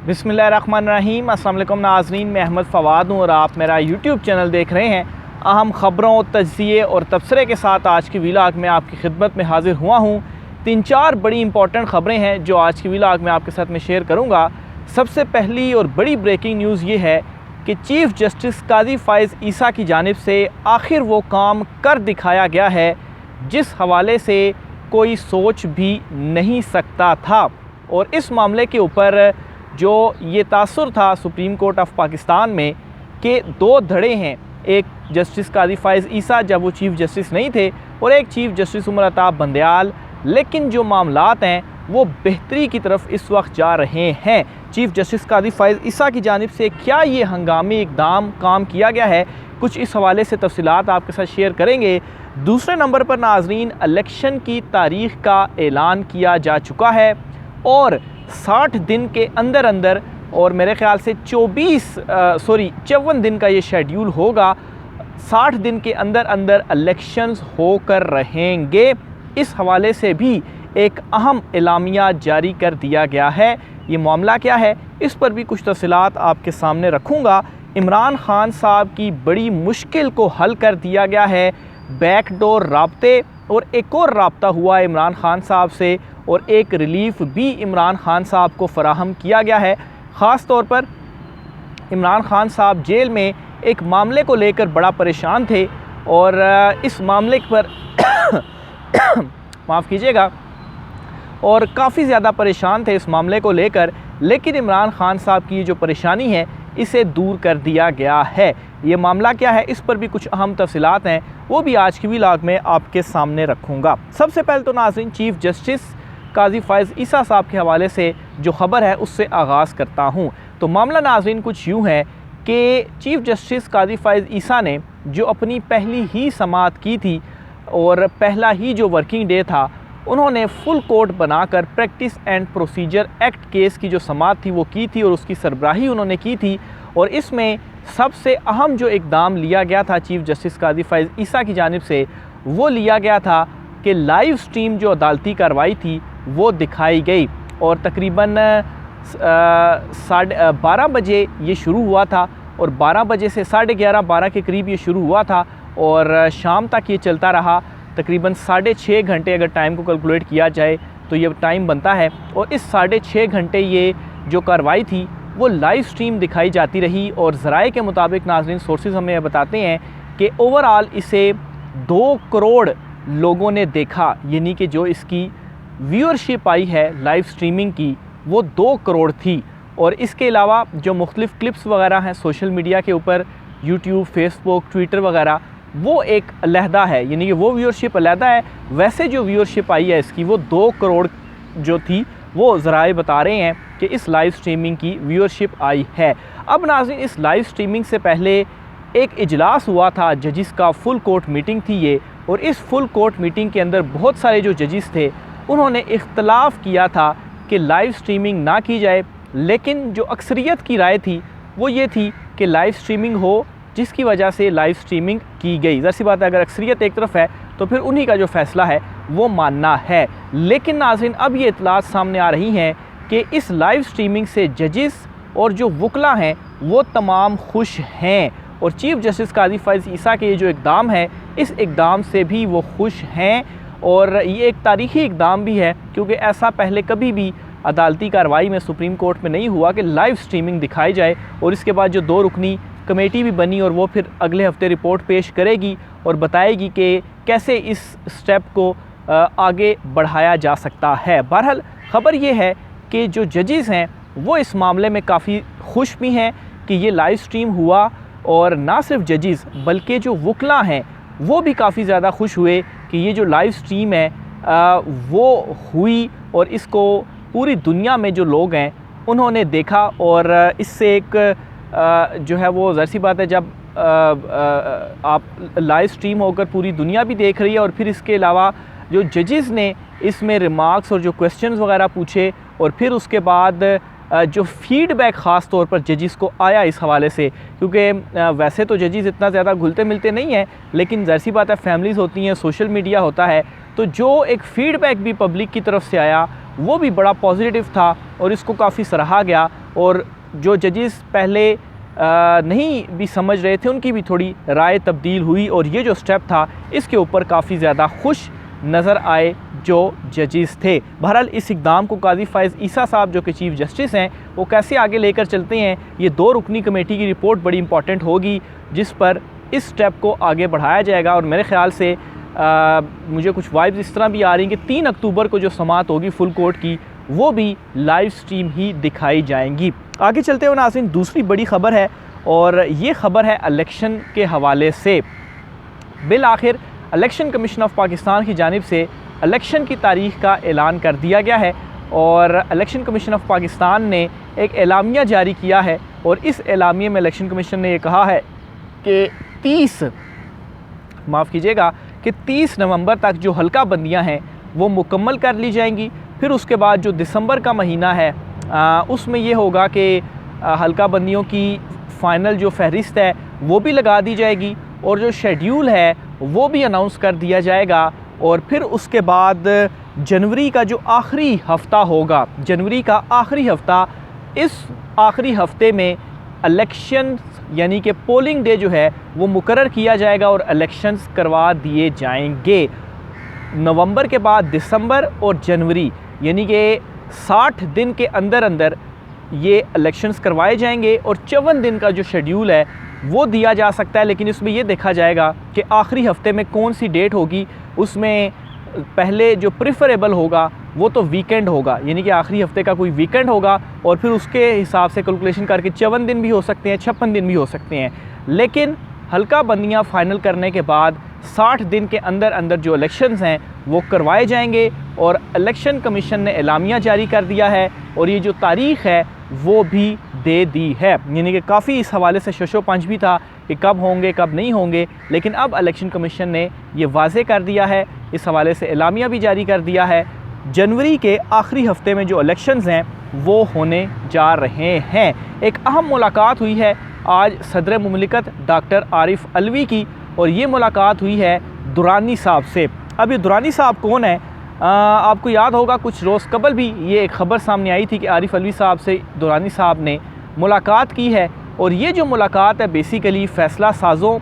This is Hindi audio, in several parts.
बिस्मिल्लाहिर्रहमानिर्रहीम। अस्सलाम वालेकुम नाज़रीन, मैं अहमद फ़वाद हूँ और आप मेरा यूट्यूब चैनल देख रहे हैं। अहम ख़बरों, तज्ज़िये और तबसरे के साथ आज की व्लॉग में आपकी खिदमत में हाज़िर हुआ हूँ। 3-4 बड़ी इंपॉर्टेंट ख़बरें हैं जो आज की व्लॉग में आपके साथ में शेयर करूँगा। सबसे पहली और बड़ी ब्रेकिंग न्यूज़ ये है कि चीफ़ जस्टिस काज़ी फ़ाइज़ ईसा की जानिब से आखिर वो काम कर दिखाया गया है जिस हवाले से कोई सोच भी नहीं सकता था। और इस मामले के ऊपर जो ये तासुर था सुप्रीम कोर्ट ऑफ पाकिस्तान में कि 2 धड़े हैं, एक जस्टिस काज़ी फ़ाइज़ ईसा जब वो चीफ़ जस्टिस नहीं थे और एक चीफ़ जस्टिस उमर अताब बंदयाल, लेकिन जो मामलात हैं वो बेहतरी की तरफ इस वक्त जा रहे हैं। चीफ़ जस्टिस काज़ी फ़ाइज़ ईसा की जानिब से क्या ये हंगामी इक़दाम काम किया गया है, कुछ इस हवाले से तफसीलात आपके साथ शेयर करेंगे। दूसरे नंबर पर नाज़रीन, इलेक्शन की तारीख़ का ऐलान किया जा चुका है और 60 दिन के अंदर अंदर, और मेरे ख़्याल से 54 दिन का ये शेड्यूल होगा। 60 दिन के अंदर अंदर इलेक्शंस होकर रहेंगे। इस हवाले से भी एक अहम एलामिया जारी कर दिया गया है। ये मामला क्या है, इस पर भी कुछ तफसीलात आपके सामने रखूँगा। इमरान खान साहब की बड़ी मुश्किल को हल कर दिया गया है, बैकडोर राब्ते, और एक और राब्ता हुआ इमरान खान साहब से और एक रिलीफ़ भी इमरान खान साहब को फ़राहम किया गया है। ख़ास तौर पर इमरान खान साहब जेल में एक मामले को लेकर बड़ा परेशान थे और इस मामले पर माफ़ कीजिएगा, और काफ़ी ज़्यादा परेशान थे इस मामले को लेकर, लेकिन इमरान खान साहब की जो परेशानी है इसे दूर कर दिया गया है। ये मामला क्या है, इस पर भी कुछ अहम तफसीलात हैं, वो भी आज की व्लॉग में आपके सामने रखूँगा। सबसे पहले तो नाज़रीन, चीफ़ जस्टिस काज़ी फ़ाइज़ ईसा साहब के हवाले से जो ख़बर है उससे आगाज़ करता हूँ। तो मामला नाज़रीन कुछ यूँ है कि चीफ़ जस्टिस काज़ी फ़ाइज़ ईसा ने जो अपनी पहली ही समाअत की थी और पहला ही जो वर्किंग डे था, उन्होंने फुल कोर्ट बनाकर practice and procedure act case की जो समाअत थी वो की थी और उसकी सरबराही उन्होंने की थी। और इसमें सबसे अहम जो इक़दाम लिया गया था चीफ़ जस्टिस काज़ी फ़ाइज़ ईसा की जानिब से, वो लिया गया था कि लाइव स्ट्रीम जो अदालती कार्रवाई थी वो दिखाई गई और तकरीबन 12:30 बजे ये शुरू हुआ था और 12 बजे से 11:30-12 के करीब ये शुरू हुआ था और शाम तक ये चलता रहा। तकरीबन 6.5 घंटे अगर टाइम को कैलकुलेट किया जाए तो ये टाइम बनता है। और इस 6.5 घंटे ये जो कार्रवाई थी वो लाइव स्ट्रीम दिखाई जाती रही और ज़राए के मुताबिक नाज़रीन, सोर्सेज़ हमें बताते हैं कि ओवरऑल इसे 2 करोड़ लोगों ने देखा, यानी कि जो इसकी व्यूअरशिप आई है लाइव स्ट्रीमिंग की वो 2 करोड़ थी। और इसके अलावा जो मुख्तलिफ़ क्लिप्स वगैरह हैं सोशल मीडिया के ऊपर, यूट्यूब, फेसबुक, ट्विटर वगैरह, वो एक अलहदा है, यानी कि वो व्यूअरशिप अलहदा है। वैसे जो व्यूअरशिप आई है इसकी वो 2 करोड़ जो थी, वो ज़राए बता रहे हैं कि इस लाइव स्ट्रीमिंग की व्यूअरशिप आई है। अब नाज़रीन, इस लाइव स्ट्रीमिंग से पहले एक इजलास हुआ था जजिस का, फुल कोर्ट मीटिंग थी ये, और इस फुल कोर्ट मीटिंग के अंदर बहुत सारे जो जजिस थे उन्होंने इख्तलाफ किया था कि लाइव स्ट्रीमिंग ना की जाए, लेकिन जो अक्सरियत की राय थी वो ये थी कि लाइव स्ट्रीमिंग हो, जिसकी वजह से लाइव स्ट्रीमिंग की गई। ज़ाहिर सी बात है, अगर अक्सरियत एक तरफ है तो फिर उन्हीं का जो फ़ैसला है वो मानना है। लेकिन नाज़रीन, अब ये इतलात सामने आ रही हैं कि इस लाइव स्ट्रीमिंग से जजिस और जो वकला हैं वो तमाम खुश हैं और चीफ़ जस्टिस काज़ी फ़ाइज़ ईसा के ये जो इक़दाम है, इस इक़दाम से भी वो खुश हैं। और ये एक तारीख़ी इक़दाम भी है क्योंकि ऐसा पहले कभी भी अदालती कार्रवाई में सुप्रीम कोर्ट में नहीं हुआ कि लाइव स्ट्रीमिंग दिखाई जाए। और इसके बाद जो 2 रुकनी कमेटी भी बनी और वो फिर अगले हफ्ते रिपोर्ट पेश करेगी और बताएगी कि कैसे इस स्टेप को आगे बढ़ाया जा सकता है। बहरहाल ख़बर ये है कि जो जजेस हैं वो इस मामले में काफ़ी खुश भी हैं कि ये लाइव स्ट्रीम हुआ, और ना सिर्फ जजेस बल्कि जो वकला हैं वो भी काफ़ी ज़्यादा खुश हुए कि ये जो लाइव स्ट्रीम है वो हुई और इसको पूरी दुनिया में जो लोग हैं उन्होंने देखा। और इससे एक जो है वो ज़ाहिर सी बात है, जब आप लाइव स्ट्रीम होकर पूरी दुनिया भी देख रही है और फिर इसके अलावा जो जजेस ने इसमें रिमार्क्स और जो क्वेश्चंस वगैरह पूछे और फिर उसके बाद जो फ़ीडबैक ख़ास तौर पर जजेस को आया इस हवाले से, क्योंकि वैसे तो जजेस इतना ज़्यादा घुलते मिलते नहीं हैं, लेकिन ज़ाहिर सी बात है फैमिलीज़ होती हैं, सोशल मीडिया होता है, तो जो एक फ़ीडबैक भी पब्लिक की तरफ से आया वो भी बड़ा पॉजिटिव था और इसको काफ़ी सराहा गया। और जो जजेस पहले नहीं भी समझ रहे थे उनकी भी थोड़ी राय तब्दील हुई और ये जो स्टेप था इसके ऊपर काफ़ी ज़्यादा खुश नज़र आए जो जजेस थे। बहरहाल इस इक़दाम को काजी फ़ाइज़ ईसा साहब जो कि चीफ़ जस्टिस हैं वो कैसे आगे लेकर चलते हैं, ये 2 रुकनी कमेटी की रिपोर्ट बड़ी इंपॉर्टेंट होगी जिस पर इस स्टेप को आगे बढ़ाया जाएगा। और मेरे ख़्याल से मुझे कुछ वाइब्स इस तरह भी आ रही हैं कि 3 अक्टूबर को जो समाअत होगी फुल कोर्ट की वो भी लाइव स्ट्रीम ही दिखाई जाएंगी। आगे चलते हुए नाज़रीन दूसरी बड़ी ख़बर है और ये ख़बर है इलेक्शन के हवाले से। बिल आखिर इलेक्शन कमीशन ऑफ पाकिस्तान की जानिब से इलेक्शन की तारीख़ का ऐलान कर दिया गया है और इलेक्शन कमीशन ऑफ पाकिस्तान ने एक एलामिया जारी किया है और इस एलामिया में इलेक्शन कमीशन ने यह कहा है कि 30 नवंबर तक जो हल्का बंदियाँ हैं वो मुकम्मल कर ली जाएंगी। फिर उसके बाद जो दिसंबर का महीना है उसमें ये होगा कि हल्का बंदियों की फ़ाइनल जो फहरिस्त है वो भी लगा दी जाएगी और जो शेड्यूल है वो भी अनाउंस कर दिया जाएगा। और फिर उसके बाद जनवरी का जो आखिरी हफ़्ता होगा, जनवरी का आखिरी हफ़्ता, इस आखिरी हफ़्ते में इलेक्शन यानी कि पोलिंग डे जो है वो मुकर्रर किया जाएगा और इलेक्शंस करवा दिए जाएंगे। नवंबर के बाद दिसंबर और जनवरी यानी कि 60 दिन के अंदर अंदर ये इलेक्शंस करवाए जाएंगे और 54 दिन का जो शेड्यूल है वो दिया जा सकता है। लेकिन इसमें ये देखा जाएगा कि आखिरी हफ्ते में कौन सी डेट होगी। उसमें पहले जो प्रेफरेबल होगा वो तो वीकेंड होगा, यानी कि आखिरी हफ्ते का कोई वीकेंड होगा और फिर उसके हिसाब से कैलकुलेशन करके 54 दिन भी हो सकते हैं, 56 दिन भी हो सकते हैं। लेकिन हल्का बंदियाँ फ़ाइनल करने के बाद 60 दिन के अंदर अंदर जो इलेक्शंस हैं वो करवाए जाएंगे और इलेक्शन कमीशन ने एलामिया जारी कर दिया है और ये जो तारीख़ है वो भी दे दी है। यानी कि काफ़ी इस हवाले से शशो पंच भी था कि कब होंगे कब नहीं होंगे, लेकिन अब इलेक्शन कमीशन ने ये वाज़े कर दिया है, इस हवाले से एलामिया भी जारी कर दिया है। जनवरी के आखिरी हफ्ते में जो इलेक्शंस हैं वो होने जा रहे हैं। एक अहम मुलाकात हुई है आज सदर मुमलिकत डॉक्टर आरिफ अलवी की और ये मुलाकात हुई है दुरानी साहब से। अब ये दुरानी साहब कौन है? आपको याद होगा कुछ रोज़ कबल भी ये एक ख़बर सामने आई थी कि आरिफ अलवी साहब से दुरानी साहब ने मुलाकात की है और ये जो मुलाकात है बेसिकली फ़ैसला साज़ों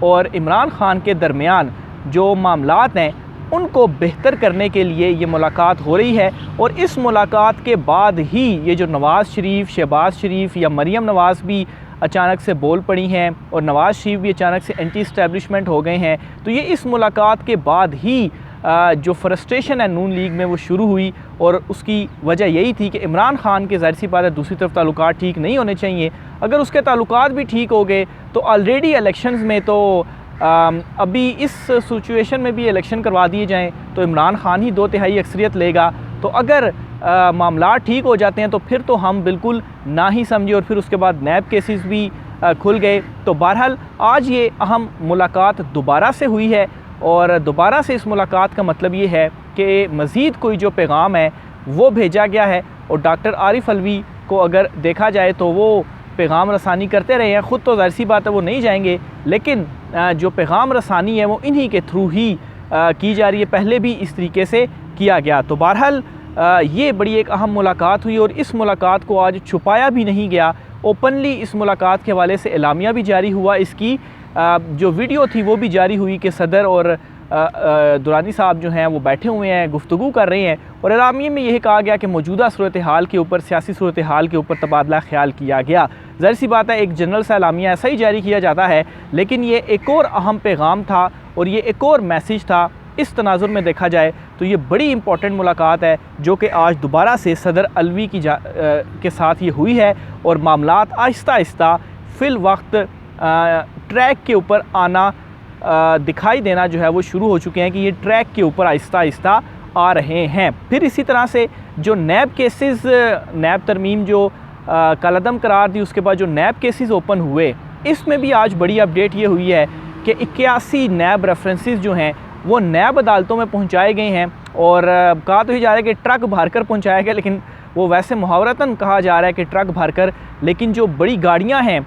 और इमरान ख़ान के दरमियान जो मामलात हैं उनको बेहतर करने के लिए ये मुलाकात हो रही है। और इस मुलाकात के बाद ही ये जो नवाज़ शरीफ, शहबाज शरीफ या मरीम नवाज़ भी अचानक से बोल पड़ी हैं और नवाज़ शरीफ भी अचानक से एंटी इस्टेब्लिशमेंट हो गए हैं, तो ये इस मुलाकात के बाद ही जो फ्रस्ट्रेशन है नून लीग में वो शुरू हुई और उसकी वजह यही थी कि इमरान ख़ान के ज़ाहिर सी बात है दूसरी तरफ ताल्लुकात ठीक नहीं होने चाहिए। अगर उसके ताल्लुकात भी ठीक हो गए तो ऑलरेडी इलेक्शंस में तो अभी इस सिचुएशन में भी इलेक्शन करवा दिए जाएं तो इमरान ख़ान ही 2/3 अक्सरियत लेगा। तो अगर मामला ठीक हो जाते हैं तो फिर तो हम बिल्कुल ना ही समझे और फिर उसके बाद नैब केसेस भी खुल गए। तो बहरहाल आज ये अहम मुलाकात दोबारा से हुई है और दोबारा से इस मुलाकात का मतलब ये है कि मज़ीद कोई जो पैगाम है वो भेजा गया है और डॉक्टर आरिफ अलवी को अगर देखा जाए तो वो पैगाम रसानी करते रहे हैं। ख़ुद तो ज़ाहिर सी बात है वो नहीं जाएंगे, लेकिन जो पैगाम रसानी है वो इन्हीं के थ्रू ही की जा रही है, पहले भी इस तरीके से किया गया। तो बहरहाल ये बड़ी एक अहम मुलाकात हुई और इस मुलाकात को आज छुपाया भी नहीं गया, ओपनली इस मुलाकात के हवाले से एलामिया भी जारी हुआ, इसकी जो वीडियो थी वो भी जारी हुई कि सदर और दुरानी साहब जो हैं वो बैठे हुए हैं, गुफ्तगू कर रहे हैं और एलामिया में यही कहा गया कि मौजूदा सूरत हाल के ऊपर, सियासी सूरत हाल के ऊपर तबादला ख्याल किया गया। ज़ाहिर सी बात है एक जनरल सा एलामिया ऐसा ही जारी किया जाता है, लेकिन ये एक और अहम पैगाम था और ये एक और मैसेज था। इस तनाजुर में देखा जाए तो ये बड़ी इंपॉर्टेंट मुलाकात है जो कि आज दोबारा से सदर अलवी के साथ ये हुई है और मामलात आहिस्ता आहिस्ता फ़िल वक्त ट्रैक के ऊपर आना दिखाई देना जो है वो शुरू हो चुके हैं कि ये ट्रैक के ऊपर आहिस्ता आहिस्ता आ रहे हैं। फिर इसी तरह से जो नैब केसेस, नैब तरमीम जो कलअदम करार दी उसके बाद जो नैब केसेस ओपन हुए, इसमें भी आज बड़ी अपडेट ये हुई है कि 81 नैब रेफरेंसेस जो हैं वो नैब अदालतों में पहुंचाए गए हैं और कहा तो ही जा रहा है कि ट्रक भरकर पहुंचाया गया, लेकिन वो वैसे मुहावरतन कहा जा रहा है कि ट्रक भरकर, लेकिन जो बड़ी गाड़ियां हैं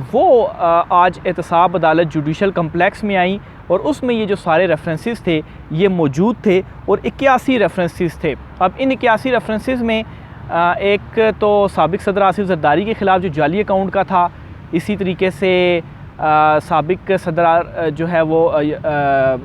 वो आज एहतसाब अदालत जुडिशल कम्प्लेक्स में आई और उसमें ये जो सारे रेफरेंसेस थे ये मौजूद थे और 81 रेफरेंसेस थे। अब इन 81 रेफरेंसेस में एक तो साबिक सदर आसिफ जरदारी के ख़िलाफ़ जो जाली अकाउंट का था, इसी तरीके से साबिक सदर जो है वो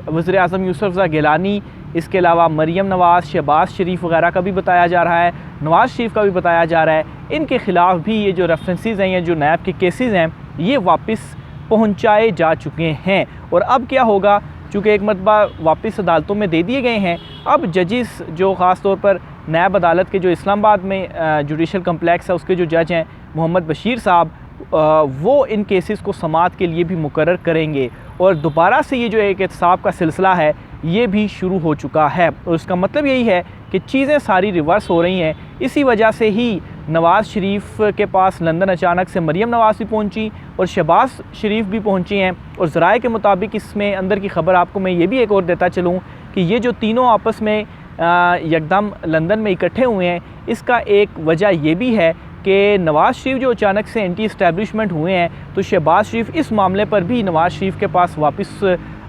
वज़ीर आज़म यूसुफ़ गिलानी, इसके अलावा मरीम नवाज़, शहबाज शरीफ वगैरह का भी बताया जा रहा है, नवाज़ शरीफ का भी बताया जा रहा है। इनके ख़िलाफ़ भी ये जो रेफरेंसेस हैं या जो नैब के केसेस हैं ये वापस पहुंचाए जा चुके हैं। और अब क्या होगा, चूँकि एक मरतबा वापस अदालतों में दे दिए गए हैं, अब जजेस जो ख़ास तौर पर नैब अदालत के जो इस्लामाबाद में जुडिशल कम्प्लेक्स है उसके जो जज हैं मोहम्मद बशीर साहब, वो इन केसेस को समाअत के लिए भी मुकर्रर करेंगे और दोबारा से ये जो एक एहतसाब का सिलसिला है ये भी शुरू हो चुका है। और इसका मतलब यही है कि चीज़ें सारी रिवर्स हो रही हैं। इसी वजह से ही नवाज़ शरीफ के पास लंदन अचानक से मरीम नवाज़ भी पहुंची और शहबाज शरीफ भी पहुंची हैं। और ज़राए के मुताबिक इसमें अंदर की ख़बर आपको मैं ये भी एक और देता चलूँ कि ये जो तीनों आपस में यकदम लंदन में इकट्ठे हुए हैं, इसका एक वजह ये भी है कि नवाज़ शरीफ जो अचानक से एंटी इस्टेब्लिशमेंट हुए हैं, तो शहबाज शरीफ इस मामले पर भी नवाज़ शरीफ के पास वापस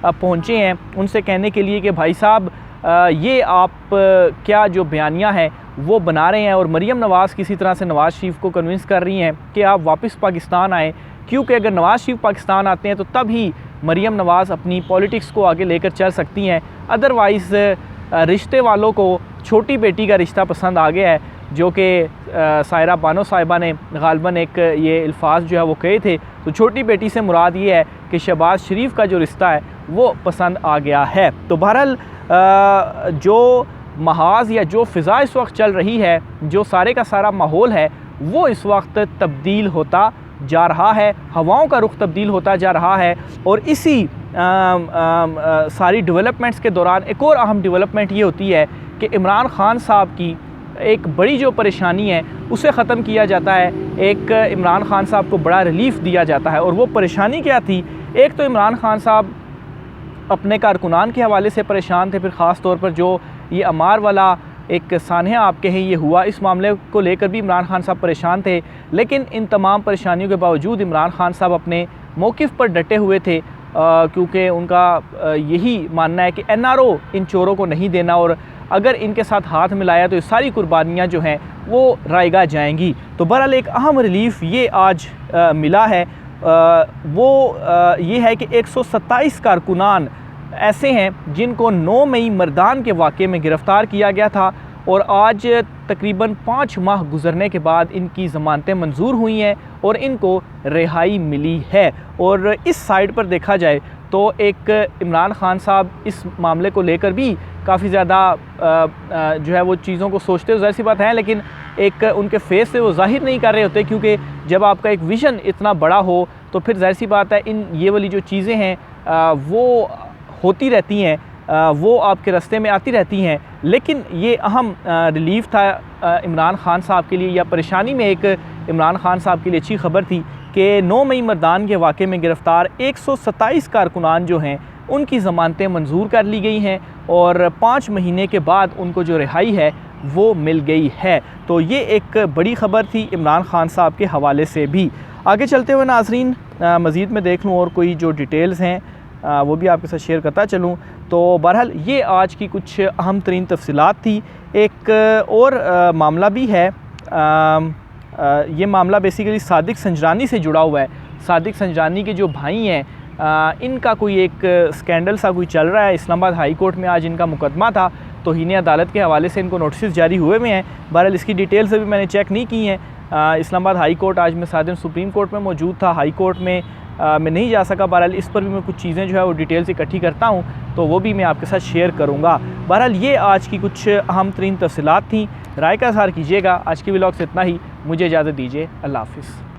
पहुँचे हैं उनसे कहने के लिए कि भाई साहब ये आप क्या जो बयानियाँ हैं वो बना रहे हैं। और मरीम नवाज़ किसी तरह से नवाज़ शरीफ को कन्विंस कर रही हैं कि आप वापस पाकिस्तान आएँ, क्योंकि अगर नवाज़ शरीफ पाकिस्तान आते हैं तो तब ही मरीम नवाज़ अपनी पॉलिटिक्स को आगे लेकर चल सकती हैं। अदरवाइज़ रिश्ते वालों को छोटी बेटी का रिश्ता पसंद आ गया है, जो कि सायरा बानो साहिबा ने गालबन एक ये अल्फाज जो है वो कहे थे। तो छोटी बेटी से मुराद ये है कि शहबाज शरीफ का जो रिश्ता है वो पसंद आ गया है। तो बहरहाल जो महाज या जो फ़िज़ा इस वक्त चल रही है, जो सारे का सारा माहौल है वो इस वक्त तब्दील होता जा रहा है, हवाओं का रुख तब्दील होता जा रहा है। और इसी सारी डेवलपमेंट्स के दौरान एक और अहम डेवलपमेंट ये होती है कि इमरान ख़ान साहब की एक बड़ी जो परेशानी है उसे ख़त्म किया जाता है। एक इमरान ख़ान साहब को बड़ा रिलीफ़ दिया जाता है। और वो परेशानी क्या थी, एक तो इमरान ख़ान साहब अपने कारकुनान के हवाले से परेशान थे, फिर ख़ास तौर पर जो ये अमार वाला एक सानहा आप कहें ये हुआ, इस मामले को लेकर भी इमरान ख़ान साहब परेशान थे। लेकिन इन तमाम परेशानियों के बावजूद इमरान ख़ान साहब अपने मौक़िफ़ पर डटे हुए थे, क्योंकि उनका यही मानना है कि NRO इन चोरों को नहीं देना और अगर इनके साथ हाथ मिलाया तो ये सारी कुर्बानियाँ जो हैं वो रायगा जाएंगी। तो बहरहाल एक अहम रिलीफ़ ये आज मिला है, वो ये है कि 127 कारकुनान ऐसे हैं जिनको 9 मई मर्दान के वाक़े में गिरफ़्तार किया गया था और आज तकरीबन 5 माह गुज़रने के बाद इनकी ज़मानतें मंजूर हुई हैं और इनको रिहाई मिली है। और इस साइड पर देखा जाए तो एक इमरान ख़ान साहब इस मामले को लेकर भी काफ़ी ज़्यादा जो है वो चीज़ों को सोचते हो, ज़ाहिर सी बात है, लेकिन एक उनके फेस से वो ज़ाहिर नहीं कर रहे होते, क्योंकि जब आपका एक विज़न इतना बड़ा हो तो फिर ज़ाहिर सी बात है इन ये वाली जो चीज़ें हैं वो होती रहती हैं, वो आपके रास्ते में आती रहती हैं। लेकिन ये अहम रिलीफ़ था इमरान ख़ान साहब के लिए, या परेशानी में एक इमरान ख़ान साहब के लिए अच्छी ख़बर थी कि 9 मई मर्दान के वाक़े में गिरफ़्तार 127 कारकुनान जो हैं उनकी ज़मानतें मंजूर कर ली गई हैं और 5 महीने के बाद उनको जो रिहाई है वो मिल गई है। तो ये एक बड़ी ख़बर थी इमरान ख़ान साहब के हवाले से भी। आगे चलते हुए नाज़रीन मज़ीद में देख लूँ और कोई जो डिटेल्स हैं वो भी आपके साथ शेयर करता चलूँ। तो बहरहाल ये आज की कुछ अहम तरीन तफसीलात थी। एक और मामला भी है, ये मामला बेसिकली सादिक संजरानी से जुड़ा हुआ है। सादिक संजरानी के जो भाई हैं इनका कोई एक स्कैंडल सा कोई चल रहा है। इस्लामाबाद हाई कोर्ट में आज इनका मुकदमा था, तौहीन अदालत के हवाले से इनको नोटिस जारी हुए हुए हैं। बहरहाल इसकी डिटेल्स अभी मैंने चेक नहीं की हैं। इस्लामाबाद हाई कोर्ट आज मैं साथ दिन सुप्रीम कोर्ट में मौजूद था, हाई कोर्ट में मैं नहीं जा सका। बहरहाल इस पर भी मैं कुछ चीज़ें जो है वो डिटेल्स इकट्ठी करता हूँ तो वो भी मैं आपके साथ शेयर करूँगा। बहरहाल ये आज की कुछ अहम तरीन तफसीलात थी। राय का इज़हार कीजिएगा। आज की व्लॉग से इतना ही, मुझे इजाज़त दीजिए। अल्लाह हाफ़िज़।